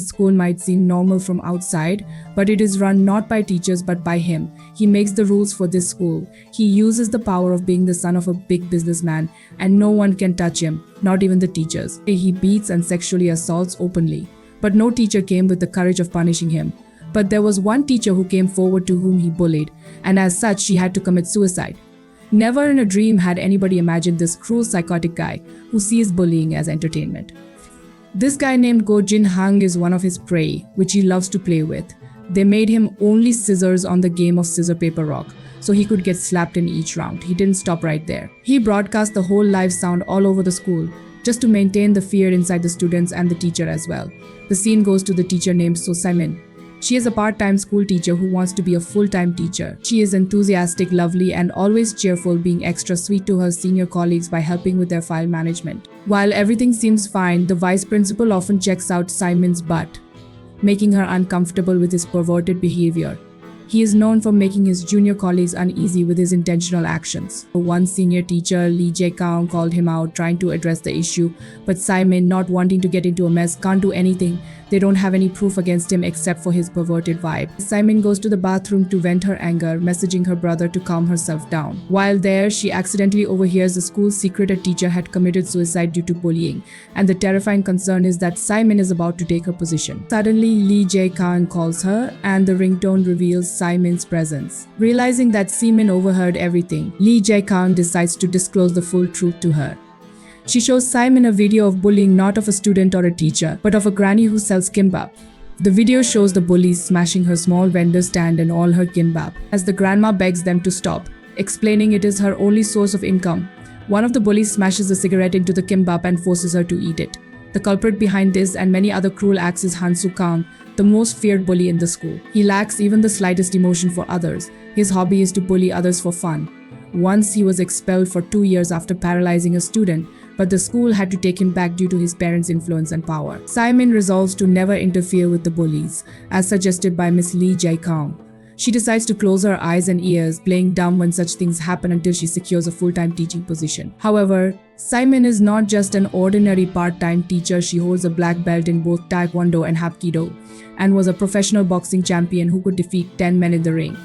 School might seem normal from outside, but it is run not by teachers but by him. He makes the rules for this school. He uses the power of being the son of a big businessman, and no one can touch him, not even the teachers. He beats and sexually assaults openly, but no teacher came with the courage of punishing him. But there was one teacher who came forward to whom he bullied, and as such she had to commit suicide. Never in a dream had anybody imagined this cruel psychotic guy who sees bullying as entertainment. This guy named Go Jin Hang is one of his prey, which he loves to play with. They made him only scissors on the game of scissor paper rock, so he could get slapped in each round. He didn't stop right there. He broadcast the whole live sound all over the school, just to maintain the fear inside the students and the teacher as well. The scene goes to the teacher named So Simon. She is a part-time school teacher who wants to be a full-time teacher. She is enthusiastic, lovely, and always cheerful, being extra sweet to her senior colleagues by helping with their file management. While everything seems fine, the vice principal often checks out Simon's butt, making her uncomfortable with his perverted behavior. He is known for making his junior colleagues uneasy with his intentional actions. One senior teacher, Lee Jae-kang, called him out, trying to address the issue, but Simon, not wanting to get into a mess, can't do anything. They don't have any proof against him except for his perverted vibe. Simon goes to the bathroom to vent her anger, messaging her brother to calm herself down. While there, she accidentally overhears the school's secret a teacher had committed suicide due to bullying, and the terrifying concern is that Simon is about to take her position. Suddenly, Lee Jae-kang calls her, and the ringtone reveals Simon's presence. Realizing that Simon overheard everything, Lee Jae-kang decides to disclose the full truth to her. She shows Simon a video of bullying, not of a student or a teacher, but of a granny who sells kimbap. The video shows the bullies smashing her small vendor stand and all her kimbap, as the grandma begs them to stop, explaining it is her only source of income. One of the bullies smashes a cigarette into the kimbap and forces her to eat it. The culprit behind this and many other cruel acts is Han Soo-kang, the most feared bully in the school. He lacks even the slightest emotion for others. His hobby is to bully others for fun. Once he was expelled for 2 years after paralyzing a student, but the school had to take him back due to his parents' influence and power. Simon resolves to never interfere with the bullies, as suggested by Miss Lee Jae-kang. She decides to close her eyes and ears, playing dumb when such things happen until she secures a full-time teaching position. However, Simon is not just an ordinary part-time teacher. She holds a black belt in both Taekwondo and Hapkido, and was a professional boxing champion who could defeat 10 men in the ring.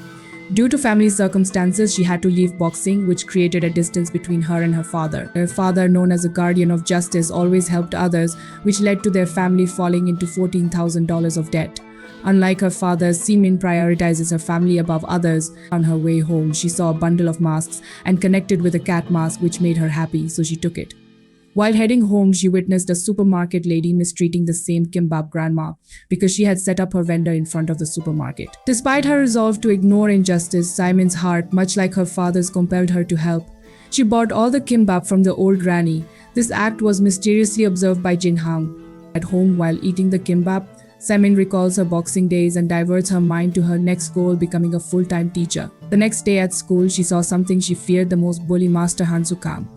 Due to family circumstances, she had to leave boxing, which created a distance between her and her father. Her father, known as a guardian of justice, always helped others, which led to their family falling into $14,000 of debt. Unlike her father, Simin prioritizes her family above others. On her way home, she saw a bundle of masks and connected with a cat mask, which made her happy, so she took it. While heading home, she witnessed a supermarket lady mistreating the same kimbap grandma because she had set up her vendor in front of the supermarket. Despite her resolve to ignore injustice, Simon's heart, much like her father's, compelled her to help. She bought all the kimbap from the old granny. This act was mysteriously observed by Jin Hang. At home, while eating the kimbap, Simon recalls her boxing days and diverts her mind to her next goal, becoming a full-time teacher. The next day at school, she saw something she feared the most: bully master Han Soo-kang.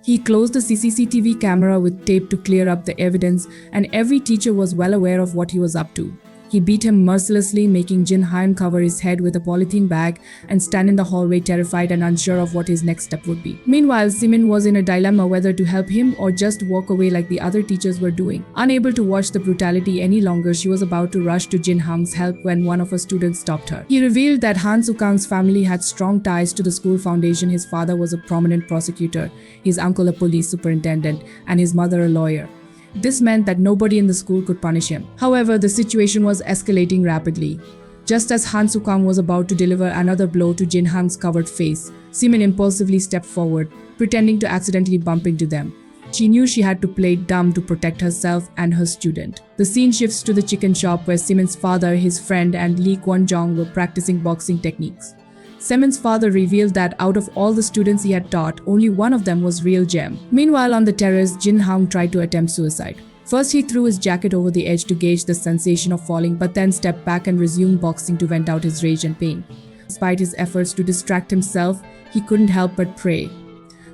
He closed the CCTV camera with tape to clear up the evidence, and every teacher was well aware of what he was up to. He beat him mercilessly, making Jin Han cover his head with a polythene bag and stand in the hallway terrified and unsure of what his next step would be. Meanwhile, Simin was in a dilemma whether to help him or just walk away like the other teachers were doing. Unable to watch the brutality any longer, she was about to rush to Jin Hang's help when one of her students stopped her. He revealed that Han Soo-kang's family had strong ties to the school foundation. His father was a prominent prosecutor, his uncle a police superintendent, and his mother a lawyer. This meant that nobody in the school could punish him. However, the situation was escalating rapidly. Just as Han Soo-kang was about to deliver another blow to Jin Hang's covered face, Simin impulsively stepped forward, pretending to accidentally bump into them. She knew she had to play dumb to protect herself and her student. The scene shifts to the chicken shop where Simin's father, his friend, and Lee Kwon-jong were practicing boxing techniques. Simin's father revealed that out of all the students he had taught, only one of them was real gem. Meanwhile, on the terrace, Jin Hang tried to attempt suicide. First, he threw his jacket over the edge to gauge the sensation of falling, but then stepped back and resumed boxing to vent out his rage and pain. Despite his efforts to distract himself, he couldn't help but pray.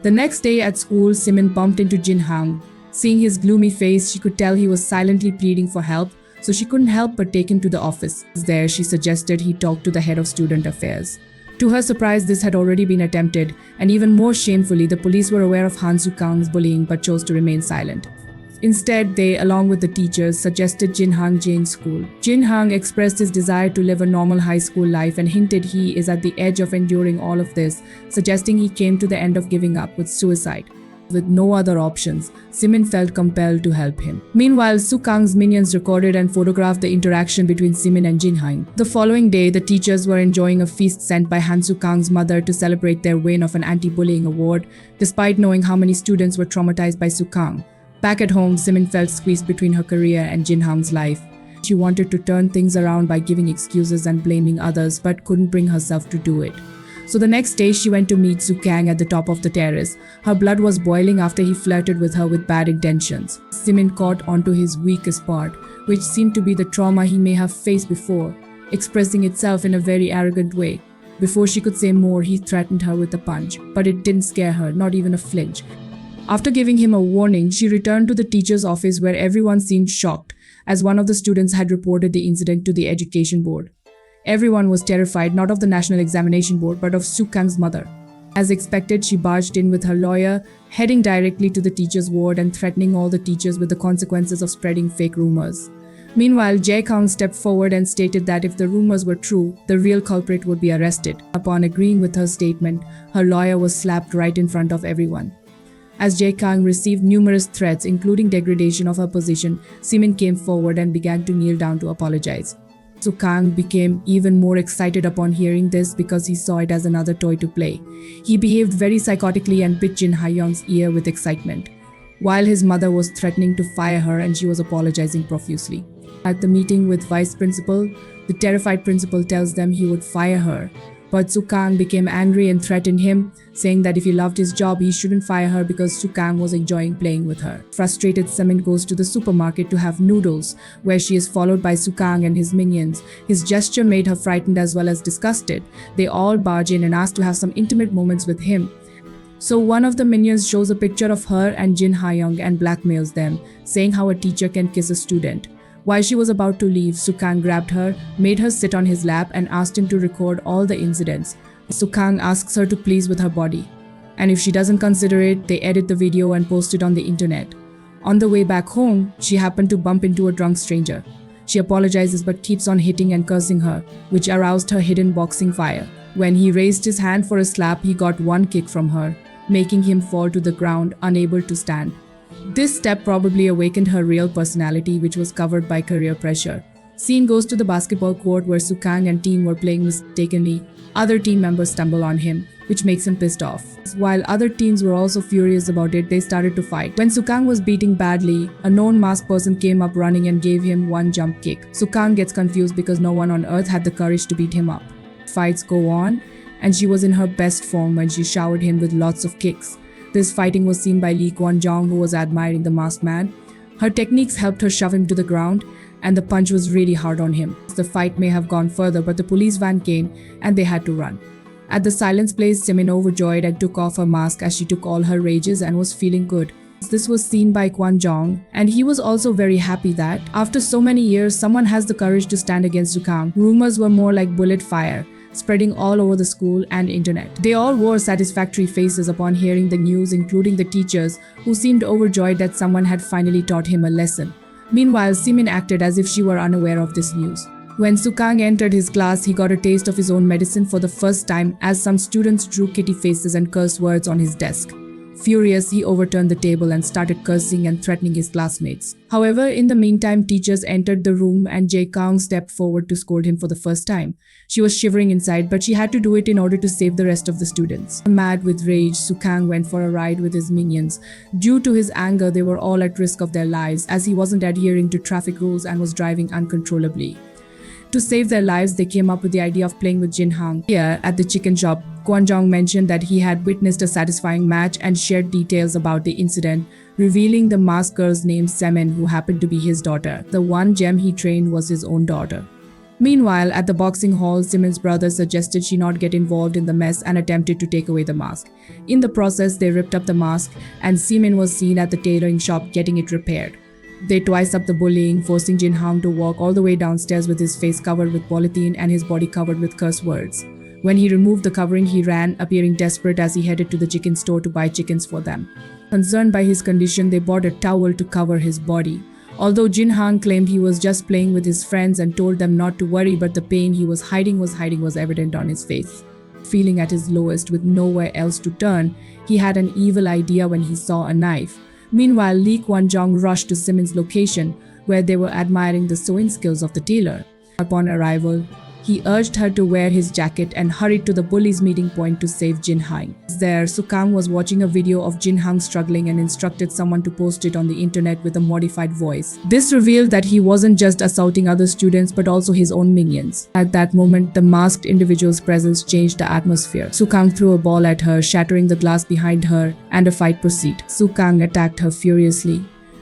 The next day at school, Simin bumped into Jin Hang. Seeing his gloomy face, she could tell he was silently pleading for help, so she couldn't help but take him to the office. There, she suggested he talk to the head of student affairs. To her surprise, this had already been attempted, and even more shamefully, the police were aware of Han Soo-kang's bullying but chose to remain silent. Instead, they, along with the teachers, suggested Jin Hang Jain School. Jin Hang expressed his desire to live a normal high school life and hinted he is at the edge of enduring all of this, suggesting he came to the end of giving up with suicide. With no other options, Simin felt compelled to help him. Meanwhile, Su Kang's minions recorded and photographed the interaction between Simin and Jin Hang. The following day, the teachers were enjoying a feast sent by Han Su Kang's mother to celebrate their win of an anti-bullying award, despite knowing how many students were traumatized by Su Kang. Back at home, Simin felt squeezed between her career and Jin Hang's life. She wanted to turn things around by giving excuses and blaming others, but couldn't bring herself to do it. So the next day, she went to meet Su Kang at the top of the terrace. Her blood was boiling after he flirted with her with bad intentions. Simin caught onto his weakest part, which seemed to be the trauma he may have faced before, expressing itself in a very arrogant way. Before she could say more, he threatened her with a punch, but it didn't scare her, not even a flinch. After giving him a warning, she returned to the teacher's office where everyone seemed shocked, as one of the students had reported the incident to the education board. Everyone was terrified not of the National Examination Board but of Su Kang's mother. As expected, she barged in with her lawyer, heading directly to the teacher's ward and threatening all the teachers with the consequences of spreading fake rumors. Meanwhile, Jae Kang stepped forward and stated that if the rumors were true, the real culprit would be arrested. Upon agreeing with her statement, her lawyer was slapped right in front of everyone. As Jae Kang received numerous threats, including degradation of her position, Simin came forward and began to kneel down to apologize. Su Kang became even more excited upon hearing this because he saw it as another toy to play. He behaved very psychotically and bit Jin Ha-young's ear with excitement, while his mother was threatening to fire her and she was apologizing profusely. At the meeting with vice principal, the terrified principal tells them he would fire her. But Su Kang became angry and threatened him, saying that if he loved his job, he shouldn't fire her because Su Kang was enjoying playing with her. Frustrated, Simin goes to the supermarket to have noodles, where she is followed by Su Kang and his minions. His gesture made her frightened as well as disgusted. They all barge in and ask to have some intimate moments with him. So one of the minions shows a picture of her and Jin Ha-young and blackmails them, saying how a teacher can kiss a student. While she was about to leave, Su Kang grabbed her, made her sit on his lap and asked him to record all the incidents. Su Kang asks her to please with her body. And if she doesn't consider it, they edit the video and post it on the internet. On the way back home, she happened to bump into a drunk stranger. She apologizes but keeps on hitting and cursing her, which aroused her hidden boxing fire. When he raised his hand for a slap, he got one kick from her, making him fall to the ground, unable to stand. This step probably awakened her real personality, which was covered by career pressure. Scene goes to the basketball court where Su Kang and team were playing mistakenly. Other team members stumble on him, which makes him pissed off. While other teams were also furious about it, they started to fight. When Su Kang was beating badly, a known masked person came up running and gave him one jump kick. Su Kang gets confused because no one on earth had the courage to beat him up. Fights go on, and she was in her best form when she showered him with lots of kicks. This fighting was seen by Lee Kwon-jong, who was admiring the masked man. Her techniques helped her shove him to the ground, and the punch was really hard on him. The fight may have gone further, but the police van came and they had to run. At the silence place, Simin overjoyed and took off her mask as she took all her rages and was feeling good. This was seen by Kwon-jong, and he was also very happy that, after so many years, someone has the courage to stand against Su Kang. Rumors were more like bullet fire, spreading all over the school and internet. They all wore satisfactory faces upon hearing the news, including the teachers, who seemed overjoyed that someone had finally taught him a lesson. Meanwhile, Simin acted as if she were unaware of this news. When Su Kang entered his class, he got a taste of his own medicine for the first time as some students drew kitty faces and cursed words on his desk. Furious, he overturned the table and started cursing and threatening his classmates. However, in the meantime, teachers entered the room and Jae Kang stepped forward to scold him for the first time. She was shivering inside, but she had to do it in order to save the rest of the students. Mad with rage, Su Kang went for a ride with his minions. Due to his anger, they were all at risk of their lives as he wasn't adhering to traffic rules and was driving uncontrollably. To save their lives, they came up with the idea of playing with Jin Hang. Here, at the chicken shop, Kwon-jong mentioned that he had witnessed a satisfying match and shared details about the incident, revealing the masked girl's name Semin, who happened to be his daughter. The one gem he trained was his own daughter. Meanwhile, at the boxing hall, Simin's brother suggested she not get involved in the mess and attempted to take away the mask. In the process, they ripped up the mask, and Simin was seen at the tailoring shop getting it repaired. They twice up the bullying, forcing Jin Hang to walk all the way downstairs with his face covered with polythene and his body covered with curse words. When he removed the covering, he ran, appearing desperate as he headed to the chicken store to buy chickens for them. Concerned by his condition, they bought a towel to cover his body. Although Jin Hang claimed he was just playing with his friends and told them not to worry, but the pain he was hiding was evident on his face. Feeling at his lowest with nowhere else to turn, he had an evil idea when he saw a knife. Meanwhile, Lee Kwon-jong rushed to Simin's location, where they were admiring the sewing skills of the tailor. Upon arrival, he urged her to wear his jacket and hurried to the bullies' meeting point to save Jin Hang. There, Soo-kang was watching a video of Jin Hang struggling and instructed someone to post it on the internet with a modified voice. This revealed that he wasn't just assaulting other students but also his own minions. At that moment, the masked individual's presence changed the atmosphere. Soo-kang threw a ball at her, shattering the glass behind her, and a fight proceeded. Soo-kang attacked her furiously,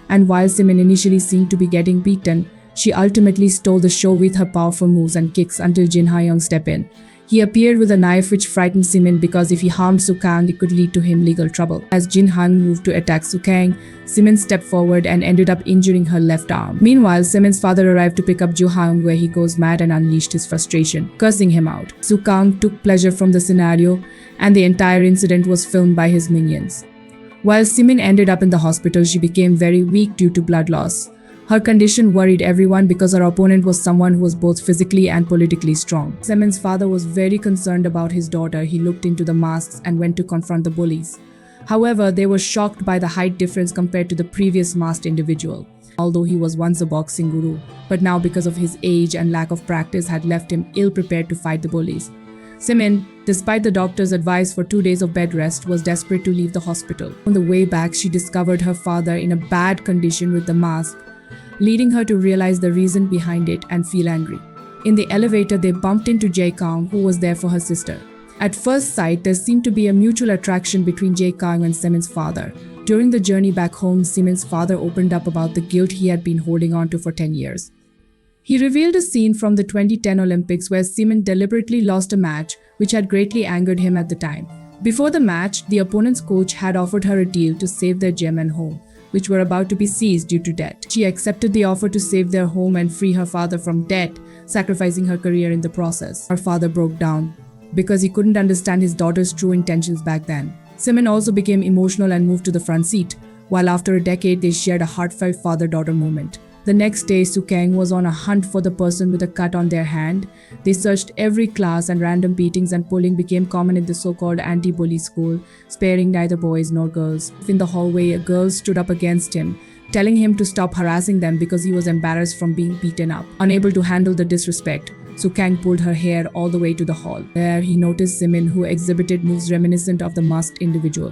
and while Simin initially seemed to be getting beaten, she ultimately stole the show with her powerful moves and kicks until Jin Hyung stepped in. He appeared with a knife which frightened Simin because if he harmed Soo-kang, it could lead to him legal trouble. As Jin Hyung moved to attack Soo-kang, Simin stepped forward and ended up injuring her left arm. Meanwhile, Simin's father arrived to pick up Jo Hyung, where he goes mad and unleashed his frustration, cursing him out. Soo-kang took pleasure from the scenario, and the entire incident was filmed by his minions. While Simin ended up in the hospital, she became very weak due to blood loss. Her condition worried everyone because her opponent was someone who was both physically and politically strong. Simin's father was very concerned about his daughter. He looked into the masks and went to confront the bullies. However, they were shocked by the height difference compared to the previous masked individual. Although he was once a boxing guru, but now because of his age and lack of practice had left him ill-prepared to fight the bullies. Simin, despite the doctor's advice for 2 days of bed rest, was desperate to leave the hospital. On the way back, she discovered her father in a bad condition with the mask, leading her to realize the reason behind it and feel angry. In the elevator, they bumped into Jae Kang, who was there for her sister. At first sight, there seemed to be a mutual attraction between Jae Kang and Simin's father. During the journey back home, Simin's father opened up about the guilt he had been holding on to for 10 years. He revealed a scene from the 2010 Olympics where Simin deliberately lost a match, which had greatly angered him at the time. Before the match, the opponent's coach had offered her a deal to save their gym and home, which were about to be seized due to debt. She accepted the offer to save their home and free her father from debt, sacrificing her career in the process. Her father broke down because he couldn't understand his daughter's true intentions back then. Simin also became emotional and moved to the front seat, while after a decade they shared a heartfelt father-daughter moment. The next day, Soo-kang was on a hunt for the person with a cut on their hand. They searched every class, and random beatings and pulling became common in the so-called anti-bully school, sparing neither boys nor girls. In the hallway, a girl stood up against him, telling him to stop harassing them because he was embarrassed from being beaten up. Unable to handle the disrespect, Soo-kang pulled her hair all the way to the hall. There, he noticed Simin, who exhibited moves reminiscent of the masked individual.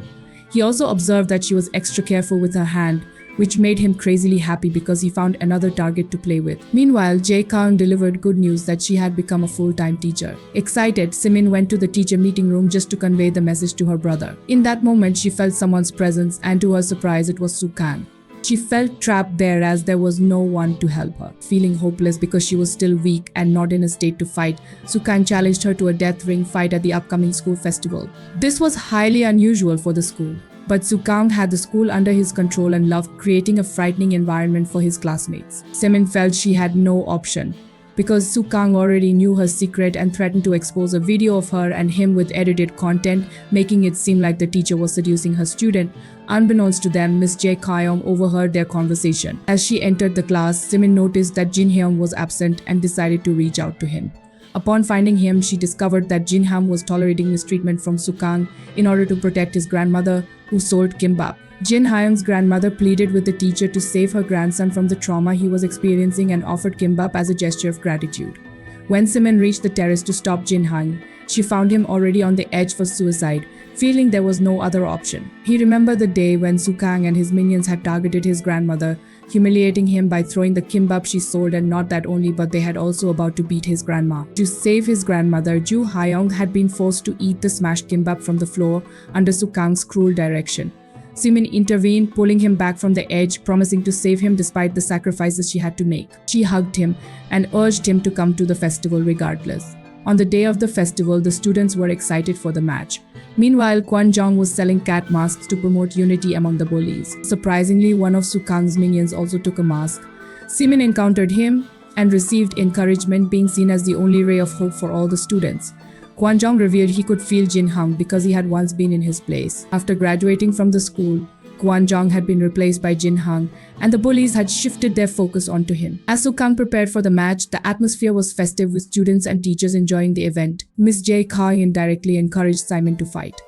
He also observed that she was extra careful with her hand, which made him crazily happy because he found another target to play with. Meanwhile, Jae Kang delivered good news that she had become a full-time teacher. Excited, Simin went to the teacher meeting room just to convey the message to her brother. In that moment, she felt someone's presence, and to her surprise, it was Soo-kang. She felt trapped there as there was no one to help her. Feeling hopeless because she was still weak and not in a state to fight, Soo-kang challenged her to a death ring fight at the upcoming school festival. This was highly unusual for the school, but Soo-kang had the school under his control and loved creating a frightening environment for his classmates. Simin felt she had no option, because Soo-kang already knew her secret and threatened to expose a video of her and him with edited content, making it seem like the teacher was seducing her student. Unbeknownst to them, Miss Jae Kyung overheard their conversation. As she entered the class, Simin noticed that Jin Hyun was absent and decided to reach out to him. Upon finding him, she discovered that Jin Ham was tolerating mistreatment from Soo-kang in order to protect his grandmother, who sold kimbap. Jin Hyung's grandmother pleaded with the teacher to save her grandson from the trauma he was experiencing and offered kimbap as a gesture of gratitude. When Simin reached the terrace to stop Jin Hyung, she found him already on the edge for suicide, feeling there was no other option. He remembered the day when Soo-kang and his minions had targeted his grandmother, humiliating him by throwing the kimbap she sold, and not that only, but they had also about to beat his grandma. To save his grandmother, Joo Hyung had been forced to eat the smashed kimbap from the floor under Soo-kang's cruel direction. Simin intervened, pulling him back from the edge, promising to save him despite the sacrifices she had to make. She hugged him and urged him to come to the festival regardless. On the day of the festival, the students were excited for the match. Meanwhile, Kwon-jong was selling cat masks to promote unity among the bullies. Surprisingly, one of Soo-kang's minions also took a mask. Simin encountered him and received encouragement, being seen as the only ray of hope for all the students. Kwon-jong revealed he could feel Jin Hyung because he had once been in his place. After graduating from the school, Kwon Jong had been replaced by Jin Hang, and the bullies had shifted their focus onto him. As Soo Kang prepared for the match, the atmosphere was festive with students and teachers enjoying the event. Miss Jae Kang indirectly encouraged Simon to fight.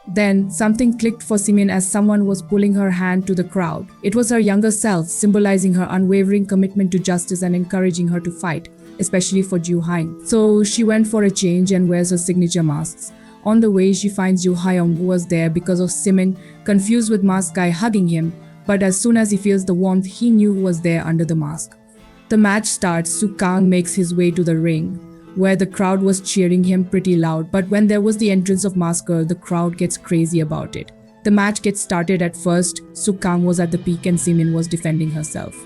Then, something clicked for Simin as someone was pulling her hand to the crowd. It was her younger self, symbolizing her unwavering commitment to justice and encouraging her to fight, especially for Joo Hyung. So she went for a change and wears her signature masks. On the way, she finds Joo Hyung, who was there because of Simin, confused with mask guy hugging him, but as soon as he feels the warmth, he knew who was there under the mask. The match starts. Soo Kang makes his way to the ring, where the crowd was cheering him pretty loud, but when there was the entrance of Mask Girl, the crowd gets crazy about it. The match gets started. At first, Soo Kang was at the peak and Simin was defending herself.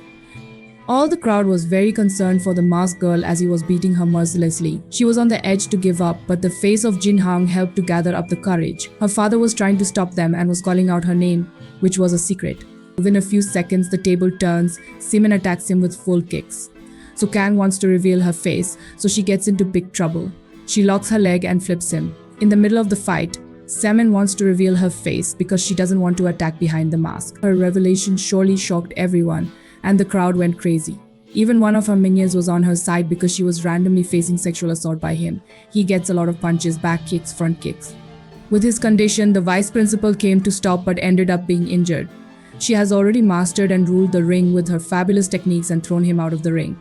All the crowd was very concerned for the masked girl as he was beating her mercilessly. She was on the edge to give up, but the face of Jin Hang helped to gather up the courage. Her father was trying to stop them and was calling out her name, which was a secret. Within a few seconds, the table turns. Simin attacks him with full kicks. Soo Kang wants to reveal her face, so she gets into big trouble. She locks her leg and flips him. In the middle of the fight, Simin wants to reveal her face because she doesn't want to attack behind the mask. Her revelation surely shocked everyone, and the crowd went crazy. Even one of her minions was on her side because she was randomly facing sexual assault by him. He gets a lot of punches, back kicks, front kicks. With his condition, the vice principal came to stop but ended up being injured. She has already mastered and ruled the ring with her fabulous techniques and thrown him out of the ring.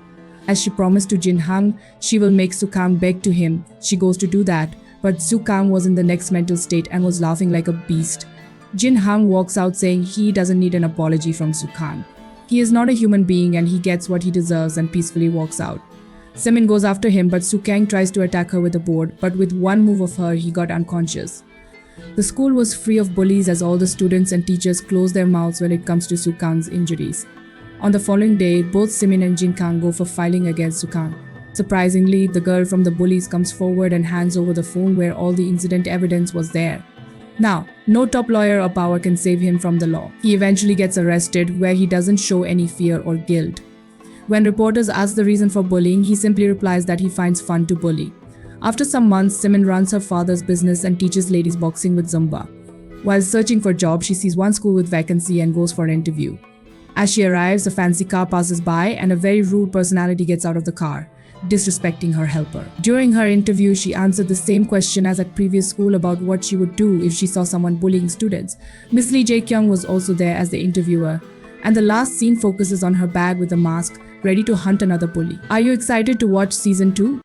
As she promised to Jin Hang, she will make Soo Kang beg to him. She goes to do that, but Soo Kang was in the next mental state and was laughing like a beast. Jin Hang walks out saying he doesn't need an apology from Soo Kang. He is not a human being and he gets what he deserves and peacefully walks out. Simin goes after him, but Soo Kang tries to attack her with a board, but with one move of her, he got unconscious. The school was free of bullies as all the students and teachers closed their mouths when it comes to Soo Kang's injuries. On the following day, both Simin and Jin Kang go for filing against Soo Kang. Surprisingly, the girl from the bullies comes forward and hands over the phone where all the incident evidence was there. Now, no top lawyer or power can save him from the law. He eventually gets arrested, where he doesn't show any fear or guilt. When reporters ask the reason for bullying, he simply replies that he finds fun to bully. After some months, Simin runs her father's business and teaches ladies boxing with Zumba. While searching for jobs, she sees one school with vacancy and goes for an interview. As she arrives, a fancy car passes by and a very rude personality gets out of the car, disrespecting her helper. During her interview, she answered the same question as at previous school about what she would do if she saw someone bullying students. Miss Lee Jae-kyung was also there as the interviewer, and the last scene focuses on her bag with a mask, ready to hunt another bully. Are you excited to watch season 2?